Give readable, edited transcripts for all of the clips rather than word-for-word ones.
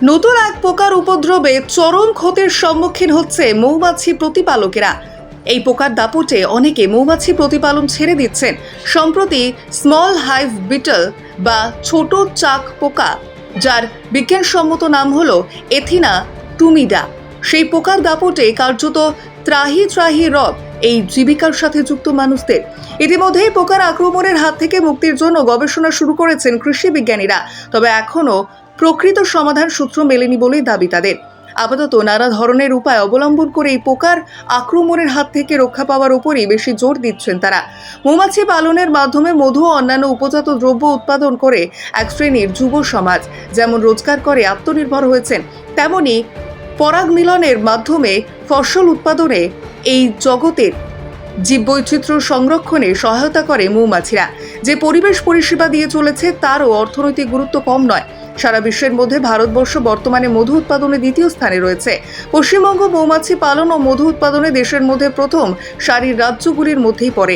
নতুন এক পোকার উপদ্রবে চরম ক্ষতির সম্মুখীন হচ্ছে মৌমাছি প্রতিপালকেরা। এই পোকার দাপটে অনেকে মৌমাছি প্রতিপালন ছেড়ে দিচ্ছেন। সম্প্রতি স্মল হাইভ বিটল বা ছোট চাক পোকা, যার বিজ্ঞানসম্মত নাম হলো এথিনা টুমিডা, সেই পোকার দাপটে কার্যত ত্রাহি ত্রাহি রব এই জীবিকার সাথে যুক্ত মানুষদের। ইতিমধ্যেই পোকার আক্রমণের হাত থেকে মুক্তির জন্য গবেষণা শুরু করেছেন কৃষি বিজ্ঞানীরা, তবে এখনও প্রকৃত সমাধান সূত্র মেলেনি বলেই দাবি তাদের। আপাতত নানা ধরনের উপায় অবলম্বন করে এই পোকার আক্রমণের হাত থেকে রক্ষা পাওয়ার উপরই বেশি জোর দিচ্ছেন তারা। মৌমাছি পালনের মাধ্যমে মধু ও অন্যান্য উপজাত দ্রব্য উৎপাদন করে এক শ্রেণীর যুব সমাজ যেমন রোজগার করে আত্মনির্ভর হয়েছেন, তেমনি পরাগ মিলনের মাধ্যমে ফসল উৎপাদনে এই জগতের জীববৈচিত্র্য সংরক্ষণে সহায়তা করে মৌমাছিরা। যে পরিবেশ পরিষেবা দিয়ে চলেছে তারও অর্থনৈতিক গুরুত্ব কম নয়। সারা বিশ্বের মধ্যে ভারতবর্ষ বর্তমানে মধু উৎপাদনে দ্বিতীয় স্থানে রয়েছে। পশ্চিমবঙ্গ মৌমাছি পালন ও মধু উৎপাদনে দেশের মধ্যে প্রথম সারির রাজ্যগুলির মধ্যেই পড়ে।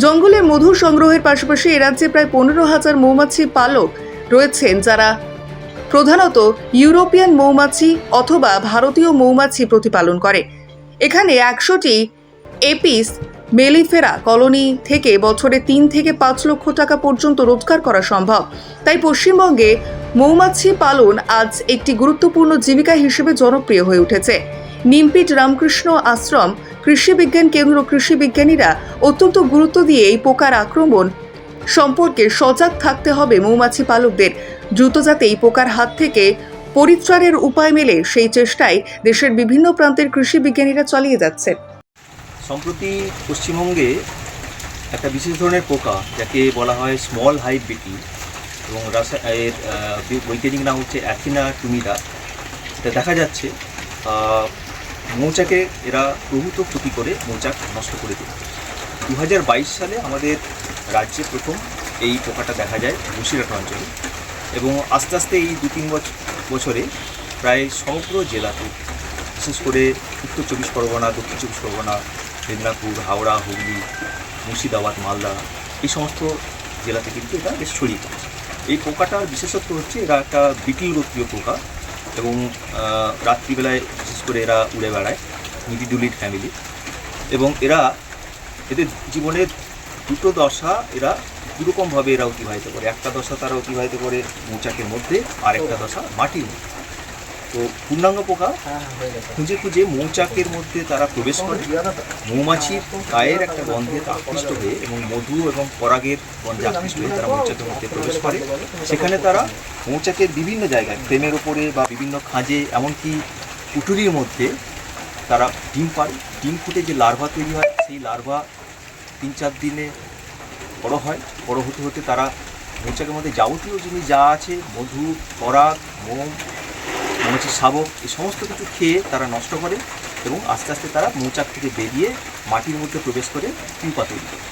জঙ্গলে মধু সংগ্রহের পাশাপাশি এ রাজ্যে প্রায় 15,000 মৌমাছি পালক রয়েছেন, যারা প্রধানত ইউরোপিয়ান মৌমাছি অথবা ভারতীয় মৌমাছি প্রতিপালন করে। এখানে 100টি এপিস মেলিফেরা কলোনি থেকে বছরে 3 থেকে 5 লক্ষ টাকা পর্যন্ত রোজগার করা সম্ভব। তাই পশ্চিমবঙ্গে মৌমাছি পালন আজ একটি গুরুত্বপূর্ণ জীবিকা হিসেবে জনপ্রিয় হয়ে উঠেছে। নিমপিট রামকৃষ্ণ আশ্রম কৃষি বিজ্ঞান কেন্দ্র কৃষি বিজ্ঞানীরা অত্যন্ত গুরুত্ব দিয়ে এই পোকার আক্রমণ সম্পর্কে সজাগ থাকতে হবে মৌমাছি পালকদের। দ্রুত যাতে এই পোকার হাত থেকে পরিত্রাণের উপায় মেলে সেই চেষ্টায় দেশের বিভিন্ন প্রান্তের কৃষি বিজ্ঞানীরা চালিয়ে যাচ্ছে। সম্প্রতি পশ্চিমবঙ্গে একটা বিশেষ ধরনের পোকা, যাকে বলা হয় স্মল হাইভ বিটল, এবং এর বৈজ্ঞানিক নাম হচ্ছে অ্যাথিনা টুমিডা। এটা দেখা যাচ্ছে মৌচাকে এরা প্রভূত ক্ষতি করে মৌচাক নষ্ট করে দেয়। 2022 সালে আমাদের রাজ্যে প্রথম এই পোকাটা দেখা যায় বসিরহাট অঞ্চলে, এবং আস্তে আস্তে এই 2-3 বছরে প্রায় সমগ্র জেলাতে, বিশেষ করে উত্তর 24 পরগনা, দক্ষিণ 24 পরগনা, মেদিনীপুর, হাওড়া, হুগলি, মুর্শিদাবাদ, মালদা, এই সমস্ত জেলাতে কিন্তু এটা বেশ ছড়িয়ে পড়েছে। এই পোকাটার বিশেষত্ব হচ্ছে এরা একটা বিটল গোত্রীয় পোকা, এবং রাত্রিবেলায় বিশেষ করে এরা উড়ে বেড়ায়, নিবিডুলিড ফ্যামিলি, এবং এদের জীবনের দুটো দশা এরা দুরকমভাবে এরা অতিবাহিত করে। একটা দশা তারা অতিবাহিত করে মৌচাকের মধ্যে, আর একটা দশা মাটির মধ্যে। তো পূর্ণাঙ্গ পোকা খুঁজে খুঁজে মৌচাকের মধ্যে তারা প্রবেশ করে, মৌমাছির গায়ের একটা গন্ধে আকৃষ্ট হয়ে এবং মধু এবং পরাগের গন্ধে আকৃষ্ট হয়ে তারা মৌচাকের মধ্যে প্রবেশ করে। সেখানে তারা মৌচাকের বিভিন্ন জায়গায়, ফ্রেমের ওপরে বা বিভিন্ন খাঁজে, এমনকি কুটুরির মধ্যে তারা ডিম পাড়ে। ডিম ফুটে যে লার্ভা তৈরি হয়, সেই লার্ভা 3-4 দিনে বড় হয়। বড় হতে হতে তারা মৌচাকের মধ্যে যাবতীয় জিনিস যা আছে, মধু, পরাগ, মোম, মৌমাছির শাবক, এই সমস্ত কিছু খেয়ে তারা নষ্ট করে, এবং আস্তে আস্তে তারা মৌচাক থেকে বেরিয়ে মাটির মধ্যে প্রবেশ করে পিউপা তৈরি করে।